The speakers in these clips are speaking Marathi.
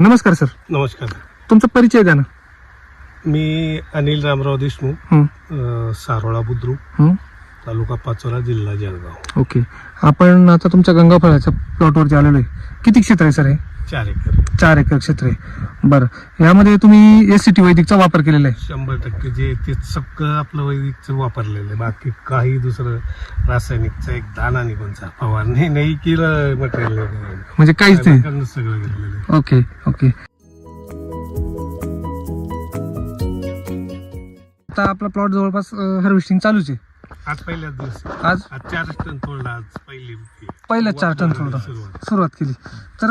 नमस्कार सर. नमस्कार. तुमचा परिचय द्या ना. मी अनिल रामराव देशमुख, सारोळा बुद्रुक, तालुका पाचोरा, जिल्हा जळगाव. ओके. आपण आता तुमच्या गंगा फळाच्या प्लॉटवरती आलेलो आहे. किती क्षेत्र आहे सर हे? 4 एकर. 4 एकर क्षेत्र आहे. बरं, यामध्ये तुम्ही SCT वैदिकचा वापर केलेला आहे? 100% जे ते सगळं आपलं वैदिकचं वापरलेलं आहे. बाकी काही दुसरं रासायनिकचा एक दाना निघूनचा फवारणी नाही केलं, मटेरियल म्हणजे काहीच नाही? सगळं घेतलेलं आहे. Okay okay. आता आपला प्लॉट जवळपास हार्वेस्टिंग चालूच आहे. आज पहिल्याच दिवशी आज 4 टन तोडला. आज पहिल्या 4 टन सुरुवात केली. तर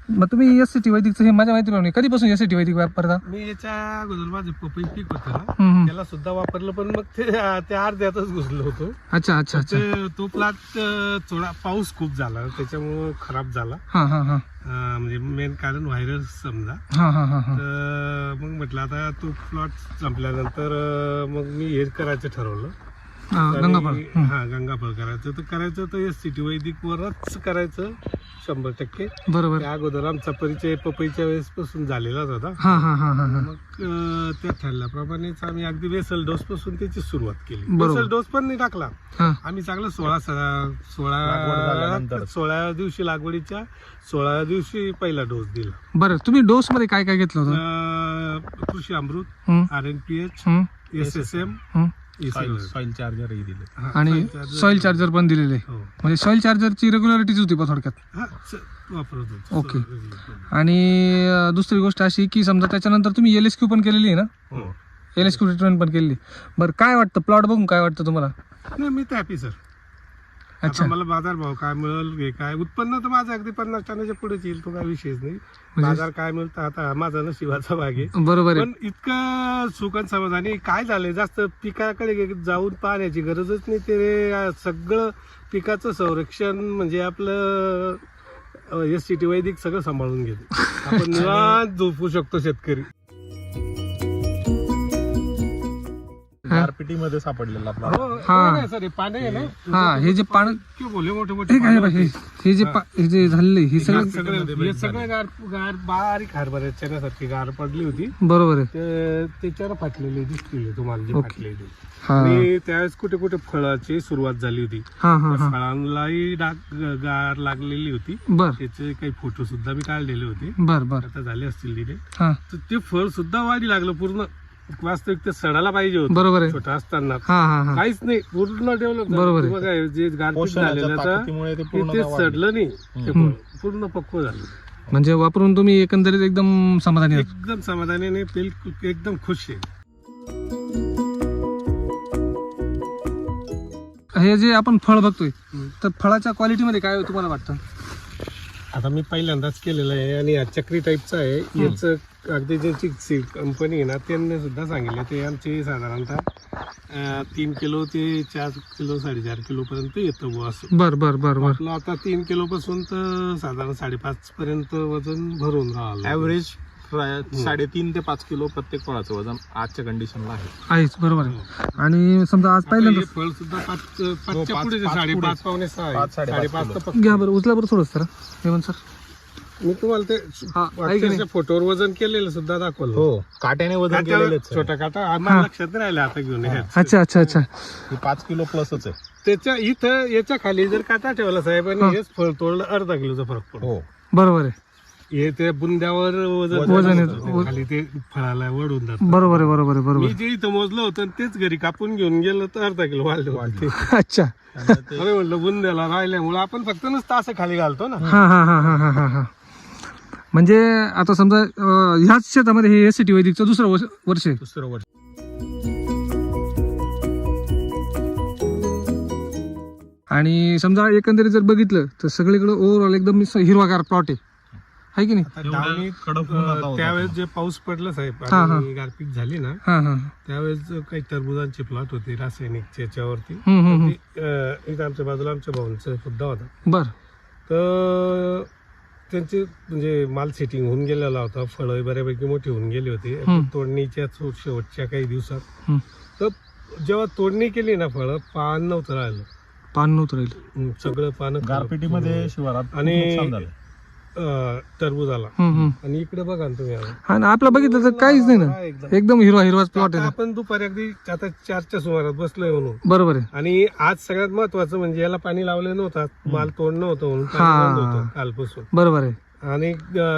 मग तुम्ही SCT वैदिकचं हे माझ्या माहितीप्रमाणे कधीपासून SCT वैदिक वापरता? मी याच्या अगोदर माझं पपई पीक होतं ना, त्याला सुद्धा वापरलं, पण मग ते अर्ध्यातच घुसलो होतो. अच्छा अच्छा अच्छा. तो प्लॉट थोडा पाऊस खूप झाला, त्याच्यामुळे खराब झाला. हा हा हा. म्हणजे मेन कारण व्हायरस समजा. हा हा हा हा. तर मग म्हटलं आता तो प्लॉट संपल्यानंतर मग मी हे करायचं ठरवलं. गंगाफळ. गंगाफळ करायचं तर SCT वैदिक वरच करायचं 100%. बरोबर. त्या अगोदर आमचा परिचय पपईच्या वेळेस पासून झालेलाच होता. हा हा हा हा. मग त्या ठरल्याप्रमाणेच आम्ही अगदी बेसल डोस पासून त्याची सुरुवात केली. बरोबर. बेसल डोस पण नाही टाकला आम्ही. चांगलं 16 दिवशी लागवडीच्या 16 दिवशी पहिला डोस दिला. बरं, तुम्ही डोस मध्ये काय काय घेतलं होतं? कृषी अमृत, RNPH, SSM, सॉइल चार्जरही दिले आणि सॉइल चार्जर पण दिलेले. म्हणजे सॉइल चार्जरची रेग्युलरिटीच होती पण थोडक्यात. वापरत होतो. ओके. आणि दुसरी गोष्ट अशी की समजा त्याच्यानंतर तुम्ही LSQ पण केलेली आहे ना? LSQ ट्रीटमेंट पण केलेली. बरं, काय वाटतं प्लॉट बघून, काय वाटतं तुम्हाला? नाही, मी तर हॅपी सर. अच्छा. मला बाजार भाव काय मिळेल, हे काय उत्पन्न तर माझं अगदी 50 टनाच्या पुढेच येईल, तो काय विषयच नाही. बाजार काय मिळतं आता माझा नशिबाचा भाग आहे. बरोबर आहे. पण इतकं सुख आणि समाधानी काय झालंय, जास्त पिकाकडे जाऊन पाहण्याची गरजच नाही. ते सगळं पिकाचं संरक्षण म्हणजे आपलं SCT वैदिक सगळं सांभाळून घेतो. आपण निवांत झोपू शकतो शेतकरी. गारपिटी मध्ये सापडलेला सर पाणी आहे ना. हा, हे जे पाणी बोले मोठे हे जे झालेलं हे सगळं गार बारीक हरभऱ्या चण्यासारखी गार पडली होती. बरोबर आहे. त्याच्यावर फाटलेली दिसली तुम्हाला, जी फाटलेली. आणि त्यावेळेस कुठे कुठे फळाची सुरुवात झाली होती. फळांनाही गार लागलेली होती. त्याचे काही फोटो सुद्धा मी काढलेले होते. आता झाले असतील तिथे. तर ते फळ सुद्धा वाढी लागलं पूर्ण. वास्तविक ते सडायला पाहिजे होतं. बरोबर आहे. छोटा असताना काहीच नाही, पूर्ण डेव्हलप. बरोबर. बघा जे गारपीट झालेलं ते सडलं नाही, ते पूर्ण पक्व झालं. म्हणजे वापरून तुम्ही एकंदरीत एकदम समाधानी? एकदम समाधानी नाही, एकदम खुश आहे. हे जे आपण फळ बघतोय तर फळाच्या क्वालिटीमध्ये काय तुम्हाला वाटतं? आता मी पहिल्यांदाच केलेलं आहे आणि हा चक्री टाईपचा आहे. याचं अगदी ज्यांची कंपनी आहे ना, त्यांनी सुद्धा सांगितलं ते आमचे साधारणतः 3 किलो ते 4 किलो 4.5 किलो पर्यंत येतं बुवा असं. बरं. आपलं आता 3 किलो पासून तर साधारण 5.5 पर्यंत वजन भरून राहिलं. ॲव्हरेज 3.5 ते 5 किलो प्रत्येक फळाचं वजन आजच्या कंडिशनला आहेच. बरोबर आहे. आणि समजा आज पहिल्यांदा फळ सुद्धा 5च्या पुढे 5.5 पावणे 6 5.5 घ्या बरं, उचला बरं थोडं सर. हेमंत सर, मी तुम्हाला ते फोटोवर वजन केलेलं सुद्धा दाखवलं. हो, काट्याने वजन केलेलं. छोटा काटा आम्हाला लक्षात राहिला आता घेऊन. अच्छा. 5 किलो प्लसच आहे. त्याच्या इथं याच्या खाली जर काटा ठेवला साहेबांनी, हेच फळ तोडलं, अर्धा किलोचा फरक पडतो. बरोबर आहे. हे ते बुंद्यावर वजन खाली ते फळाला वडून जात. बरोबर आहे. मी जे इथं मोजलं होतं तेच घरी कापून घेऊन गेलं तर अर्धा किलो वाढले. अच्छा. अरे म्हणलं बुंद्याला राहिल्यामुळे आपण फक्त नुसतं असं खाली घालतो ना. हा. म्हणजे आता समजा ह्याच शेतामध्ये हे SCT वैदिकचं दुसरं वर्ष आहे. आणि समजा एकंदरीत जर बघितलं तर सगळीकडे ओव्हरऑल एकदम हिरवागार प्लॉट आहे की नाही? त्यावेळेस जे पाऊस पडला साहेब आणि गारपीट झाली ना, त्यावेळेस काही टरबुजांचे प्लॉट होते रासायनिकचे याच्यावरती. इथं आमच्या बाजूला आमच्या भाऊंचा सुद्धा होता. बर. तर त्यांचे म्हणजे माल सेटिंग होऊन गेलेला होता. फळं बऱ्यापैकी मोठी होऊन गेली होती तोडणीच्या शेवटच्या काही दिवसात. तर जेव्हा तोडणी केली ना, फळं पान नव्हतं राहिलं. सगळं पानं गारपिटीमध्ये शिवारात आणि टरबूजाला. हम्म. आणि इकडे बघा ना तुम्ही आता. हा ना, आपलं बघितलं तर काहीच नाही ना, एकदम हिरवाच प्लॉट आहे आता ना. आपण दुपारी अगदी आता 4च्या सुमारात बसलोय म्हणून. बरोबर आहे. आणि आज सगळ्यात महत्वाचं म्हणजे याला पाणी लावलं नव्हतं, माल तोडणं होतं म्हणून हा. पाणी बंद होतं कालपासून. बरोबर आहे. आणि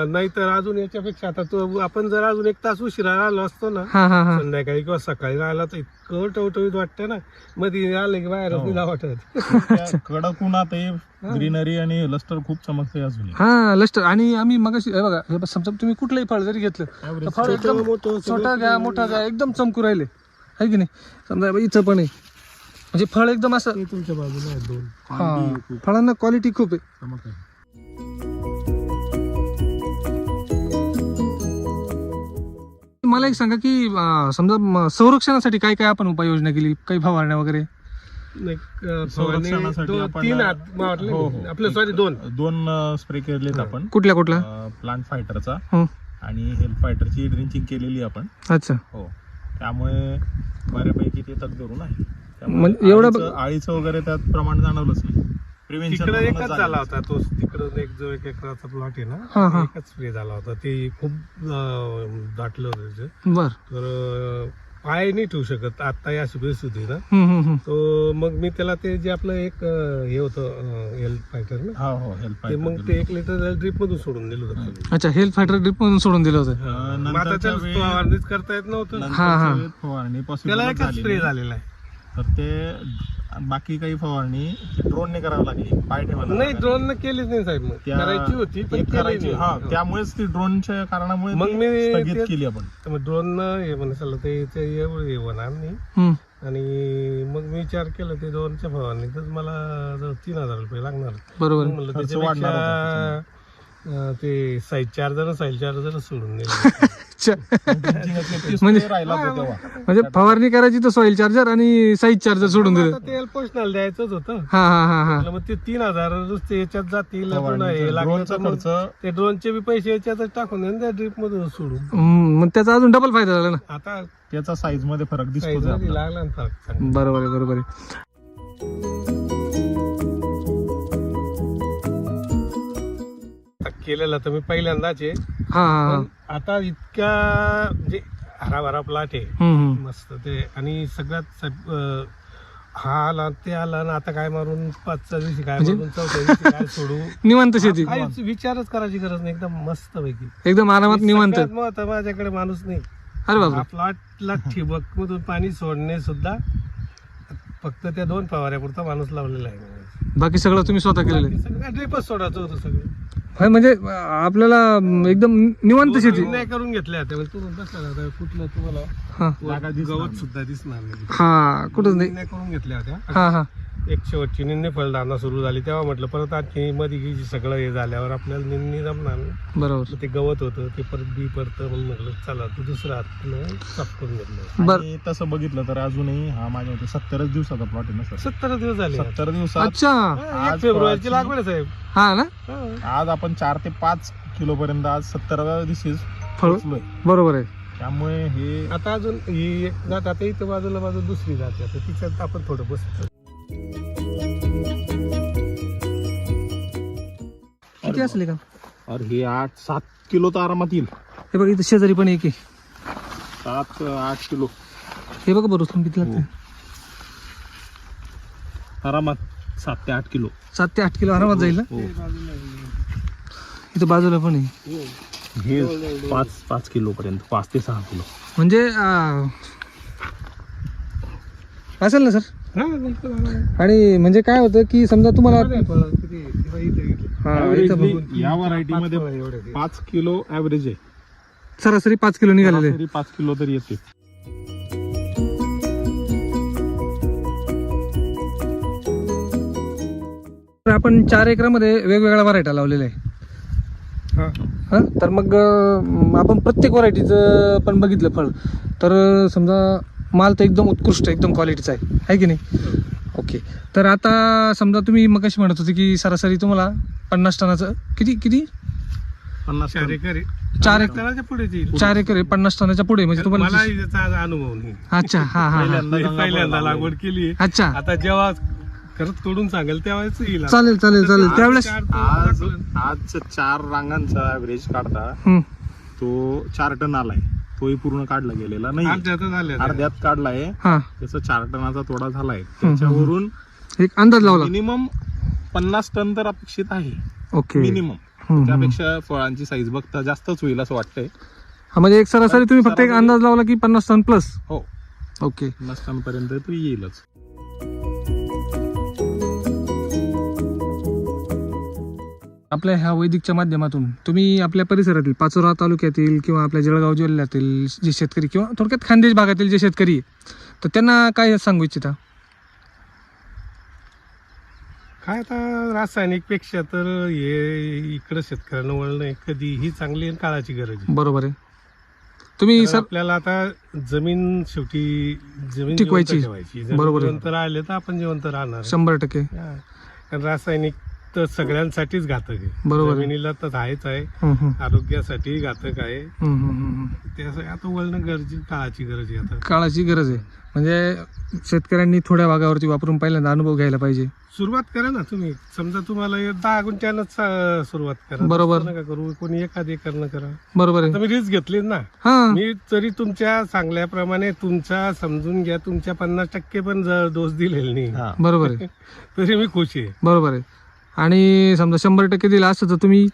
नाहीतर अजून याच्यापेक्षा आता तो आपण जर अजून 1 तास उशिरा आलो असतो ना हा हा हा संध्याकाळी किंवा सकाळी राहिला तर इतकं टवटवीत वाटतं ना, मध्ये आलं की बाहेरच नाही जावं वाटत. त्या कडक उन्हात ग्रीनरी आणि लस्टर खूप चमकते अजून. हा लस्टर. आणि आम्ही मगाशी हे बघा, हे समजा तुम्ही कुठलंही फळ जरी घेतलं तर फळ एकदम छोटा घ्या मोठा घ्या एकदम चमकू राहिले, आहे की नाही. समजा इथं पण आहे, म्हणजे फळ एकदम असं. तुमच्या बाजूला आहेत 2. हा, फळांना क्वालिटी खूप आहे. चमक आहे. मला एक सांगा की समजा संरक्षणासाठी काय काय आपण उपाययोजना केली, काही फवारण्या वगैरे? संरक्षणासाठी आपण 3 आपलं सॉरी 2 स्प्रे केलेत आपण. कुठल्या प्लांट फायटरचा हं. आणि हेल्थ फायटरची ड्रिंचिंग केलेली आपण. अच्छा. हो, त्यामुळे बऱ्यापैकी ते तकदरून आहे. म्हणजे एवढं आळीचं वगैरे त्यात प्रमाण जाणवलंच नाही. तिकडे एकच झाला होता तो, तिकडं जो 1 एकराचा प्लॉट आहे ना, एकच स्प्रे झाला होता. ते खूप दाटलं होतं त्याचं. बर. तर पाय नाही ठेवू शकत आता या परिस्थिती ना. तो मग मी त्याला ते जे आपलं एक हे होतं हेल्थ फायटर ना, हो हेल्थ ते मग ते 1 लिटर ड्रिप मधून सोडून दिलं होतं. अच्छा, हेल्थ फायटर ड्रिप मधून सोडून दिलं होतं. आता त्याला फवारणीच करता येत नव्हतं. फवारणी त्याला एकच स्प्रे झालेला आहे. तर ते बाकी काही फवारणी ड्रोनने करावं लागली, पाय ठेवायला नाही. ड्रोन केलीच नाही साहेब, मग करायची होती पण करायची. हा, त्यामुळेच ती ड्रोनच्या कारणामुळे मग मी स्थगित केली आपण. मग ड्रोन हे म्हणाल ते एवढं हे होणार नाही. आणि मग मी विचार केला ते ड्रोनच्या फवारणीतच मला 3,000 रुपये लागणार. बरोबर. म्हणलं त्याच्यापेक्षा ते साईज चार्जर सोडून दिले. म्हणजे फवारणी करायची तर सॉइल चार्जर आणि साईज चार्जर सोडून दिलं. तेल पोषणाला द्यायचंच होतं. हा हा हा हा. मग ते 3,000 नुसते याच्यात जातील. ते ड्रोनचे बी पैसे याच्यातच टाकून देऊन त्या ड्रिप मधून सोडून. मग त्याचा अजून डबल फायदा झाला ना. आता त्याचा साईज मध्ये फरक दिसतो. लागला ना फरक. बरोबर आहे, बरोबर आहे. केलेला तर मी पहिल्यांदाच आहे. हा. आता इतक्या म्हणजे हराभरा प्लॉट आहे मस्त ते. आणि सगळ्यात हा आला ते आला ना, आता काय मारून 5च्या दिवशी काय मारून 4थ्या दिवशी काय सोडू. निवांत शेती, काहीच विचारच करायची गरज नाही. एकदम मस्त पैकी एकदम आरामात निवांत. माझ्याकडे माणूस नाही. अरे बाबा. प्लॉटला ठिबक मधून पाणी सोडणे सुद्धा फक्त त्या 2 फवाऱ्यापुरता माणूस लावलेला आहे. बाकी सगळं तुम्ही स्वतः केलेलं आहे. सगळं ड्रिपच सोडायचं होतं सगळं. म्हणजे आपल्याला एकदम निवांत शेती नाही करून घेतल्या होत्या. तुम्ही बसला होता कुठलं तुम्हाला गवत सुद्धा दिसणार नाही. हा, कुठंच नाही करून घेतल्या होत्या. हा हा. एक शेवटची निंदे फळधारणा सुरू झाली तेव्हा म्हटलं परत आणखी मध्ये सगळं हे झाल्यावर आपल्याला निंदणी जमणार नाही. बरोबर. ते गवत होतं ते परत बी परत म्हणून म्हटलं चला तू दुसरं हात साफ करून घेतलं. आणि तसं बघितलं तर अजूनही हा माझ्या मते 70 दिवसाचा प्लॉट आहे ना सर. 70 दिवस झाले. 70 दिवसात. अच्छा. आज फेब्रुवारीची लागवड साहेब. हा ना. आज आपण 4 ते 5 किलो पर्यंत आज 70व्या दिवशीच फळ. पोहोचलोय. बरोबर आहे. त्यामुळे हे आता अजून ही एक जात आता इथं बाजूला दुसरी जाते. आता तिच्यात आपण थोडं बसतो. किती असले का? और हे 8-7 किलो तर आरामात येईल. हे बघा इथं शेजारी पण एक आहे. 7-8 किलो हे बघा बरोबर तुम्ही किती लागतं. आरामात 7 ते 8 किलो. 7 ते 8 किलो आरामात जाईल ना. इथं बाजूला पण आहे. हे 5 किलो पर्यंत 5 ते 6 किलो म्हणजे असेल ना सर. आणि म्हणजे काय होतं की समजा तुम्हाला या व्हरायटी मध्ये 5 किलो ऍव्हरेज आहे. सरासरी 5 किलो निघालेले. 5 किलो तरी येते. आपण 4 एकरामध्ये वेगवेगळ्या व्हरायटी लावलेल्या आहे. हा, तर मग आपण प्रत्येक व्हरायटीचं पण बघितलं फळ तर समजा माल तर एकदम उत्कृष्ट एकदम क्वालिटीचा आहे की नाही. ओके. तर आता समजा तुम्ही मग कशी म्हणत होते की सरासरी तुम्हाला 50 टनाचं किती 4 एकर 4 एकराच्या पुढे 4 एकर 50 टनाच्या पुढे म्हणजे तुम्हाला. मला याचा अनुभव नाही. अच्छा. हा हा. पहिल्यांदा लागवड केली. अच्छा. आता जेव्हा खरंच तोडून सांगेल त्यावेळेस येईल. चालेल त्यावेळेस आज 4 रांगांचा ऍव्हरेज काढता हम्म. तो 4 टन आलाय. तोही पूर्ण काढला गेलेला नाही, अर्ध्यात काढलाय. हा त्याचा 4 टनाचा तोडा झालाय. त्याच्यावरून एक अंदाज लावला. मिनिमम 50 टन तर अपेक्षित आहे, ओके. मिनिमम. त्यापेक्षा फळांची साईज बघता जास्तच होईल असं वाटतंय. हा म्हणजे एक सरासरी तुम्ही फक्त एक अंदाज लावला की 50 टन प्लस. हो, ओके. 50 टन पर्यंत तो येईलच. आपल्या ह्या वैदिकच्या माध्यमातून तुम्ही आपल्या परिसरातील पाचोरा तालुक्यातील किंवा आपल्या जळगाव जिल्ह्यातील जे शेतकरी किंवा थोडक्यात खानदेश भागातील जे शेतकरी आहे, तर त्यांना काय सांगू इच्छिता? काय आता रासायनिक पेक्षा तर हे इकडं शेतकऱ्यांना वळणं कधीही चांगली आणि काळाची गरज आहे. बरोबर आहे. तुम्ही कारण आपल्याला आता जमीन शेवटी जमीन टिकवायची. जिवंत ठेवायची. जमीन बरोबर आहे. जिवंत राहिले तर आपण जिवंत राहणार. 100%. हा. कारण रासायनिक तर सगळ्यांसाठीच घातक आहे. बरोबर आहे. जमिनीला तर आहेच आहे, आरोग्यासाठी घातक आहे. त्यासाठी आता वळणं गरजेची काळाची गरज आहे. आता काळाची गरज आहे. म्हणजे शेतकऱ्यांनी थोड्या भागावरती वापरून पहिल्यांदा अनुभव घ्यायला पाहिजे. सुरुवात करा ना तुम्ही. समजा तुम्हाला 10 गुंठ्यानंच सुरुवात करा. बरोबर. नका करू, कोणी एखाद एकरनं करा. बरोबर आहे. तुम्ही रिस्क घेतली ना. हा मी तरी तुमच्या सांगल्याप्रमाणे तुमचा समजून घ्या, तुमच्या 50% पण जर दोष दिलेला नाही बरोबर आहे. तरी मी खुश आहे. बरोबर आहे. आणि समजा 100% दिला असतं तर तुम्ही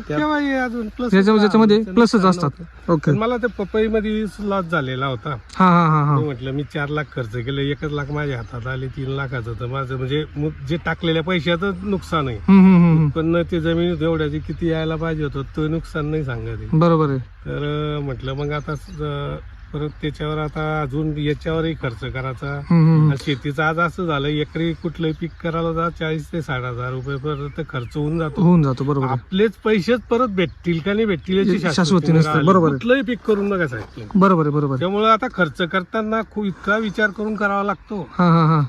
केव्हाही अजून प्लस ज्याच्यामध्ये प्लसच असतात. ओके. मला ते पपईमध्ये लॉस झालेला होता. हा हा हा हा मी म्हटलं मी 4 लाख खर्च केले, 1 लाख माझ्या हातात आले, 3 लाखाचं तर माझं म्हणजे जे टाकलेल्या पैशाचं नुकसान आहे. पण ते जमिनीत एवढ्याची किती यायला पाहिजे होतं तो नुकसान नाही सांगत. बरोबर आहे. तर म्हटलं मग आता परत त्याच्यावर आता अजून याच्यावरही खर्च करायचा. आणि शेतीचं आज असं झालं, एकरी कुठलंही पीक करायला जा 40,000 ते 60,000 रुपये पर्यंत खर्च होऊन जातो. बरोबर. आपलेच पैसेच परत भेटतील का नाही भेटतील याची शाश्वती नसते. बरोबर. कुठलंही पीक करून नका साहेब. बरोबर आहे. बरोबर. त्यामुळे आता खर्च करताना खूप इतका विचार करून करावा लागतो. हा हा हा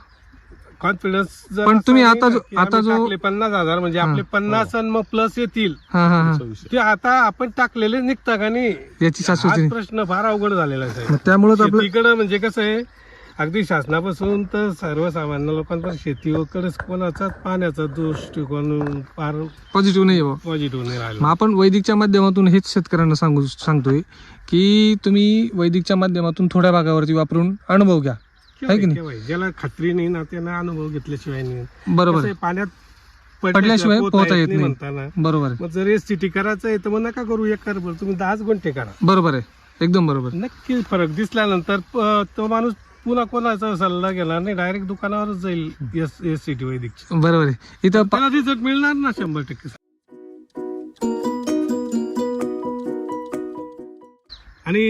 कॉन्फिडन्स. पण तुम्ही आता जो 50,000 म्हणजे आपले 50 आणि मग प्लस येतील हा हा हा ते आता आपण टाकलेले निघता का नाही याची शाश्वती हाच प्रश्न फार अवघड झालेला आहे. त्यामुळे शेतीकडे म्हणजे कसं आहे, अगदी शासनापासून तर सर्वसामान्य लोकांपर्यंत शेतीकडे कोणाचाच पाण्याचा दृष्टिकोन फार पॉझिटिव्ह नाही. पॉझिटिव्ह नाही राहिला. मग आपण वैदिकच्या माध्यमातून हेच शेतकऱ्यांना सांगतोय की तुम्ही वैदिकच्या माध्यमातून थोड्या भागावरती वापरून अनुभव घ्या. आहे की नाही? ज्याला खात्री नाही ना त्यांना अनुभव घेतल्याशिवाय नाही. बरोबर. कसं आहे, पाण्यात पडल्याशिवाय पोहता येत नाही म्हणताना. बरोबर आहे. मग जर एसटी करायचं आहे तर मग नका करू एकर भर, तुम्ही 10 गुंठे करा. बरोबर आहे. एकदम बरोबर. नक्की फरक दिसल्यानंतर तो माणूस पुन्हा कोणाचा सल्ला घेणार नाही, डायरेक्ट दुकानावरच जाईल एसटी वैदिक. बरोबर आहे. इथं त्याला रिझल्ट मिळणार ना 100%. आणि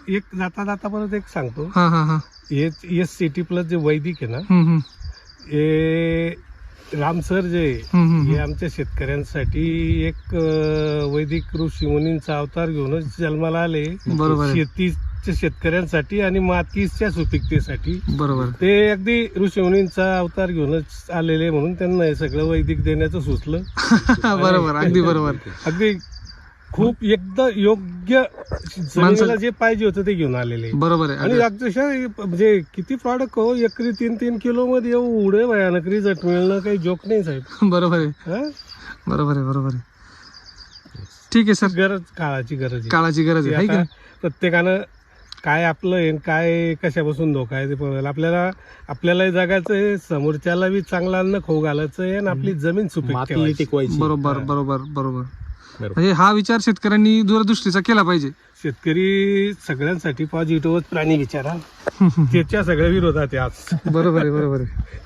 एक जाता परत एक सांगतो, हा हा हा एसटी प्लस जे वैदिक आहे ना, हे राम सर जे हे आमच्या शेतकऱ्यांसाठी एक वैदिक ऋषी मुनींचा अवतार घेऊनच जन्माला आले. बरोबर. शेतीच्या शेतकऱ्यांसाठी आणि मातीच्या सुपीकतेसाठी. बरोबर. ते अगदी ऋषी मुनींचा अवतार घेऊनच आलेले म्हणून त्यांना हे सगळं वैदिक देण्याचं सुचलं. बरोबर. अगदी बरोबर. अगदी खूप एकदम योग्य जमिनीला जे पाहिजे होतं ते घेऊन आलेले. बरोबर आहे. आणि अक्षरशः म्हणजे किती प्रॉडक्ट हो, एकरी 3-3 किलो मध्ये एवढे भयानक रिझल्ट मिळणं काही जोक नाही साहेब. बरोबर आहे. बरोबर आहे. बरोबर आहे. ठीक आहे सर. गरज काळाची गरज आहे. काळाची गरज आहे. आता प्रत्येकानं काय आपलं आहे काय कशापासून धोका आहे ते पण आपल्यालाही जगायचं आहे, समोरच्याला बी चांगलं अन्न खाऊ घालायचं आहे आणि आपली जमीन सुपीक ठेवायची. बरोबर बरोबर बरोबर. म्हणजे हा विचार शेतकऱ्यांनी दूरदृष्टीचा केला पाहिजे. शेतकरी सगळ्यांसाठी पॉझिटिव्ह प्राणी विचारा, त्याच्या सगळ्या विरोधात आहे आज. बरोबर आहे. बरोबर आहे.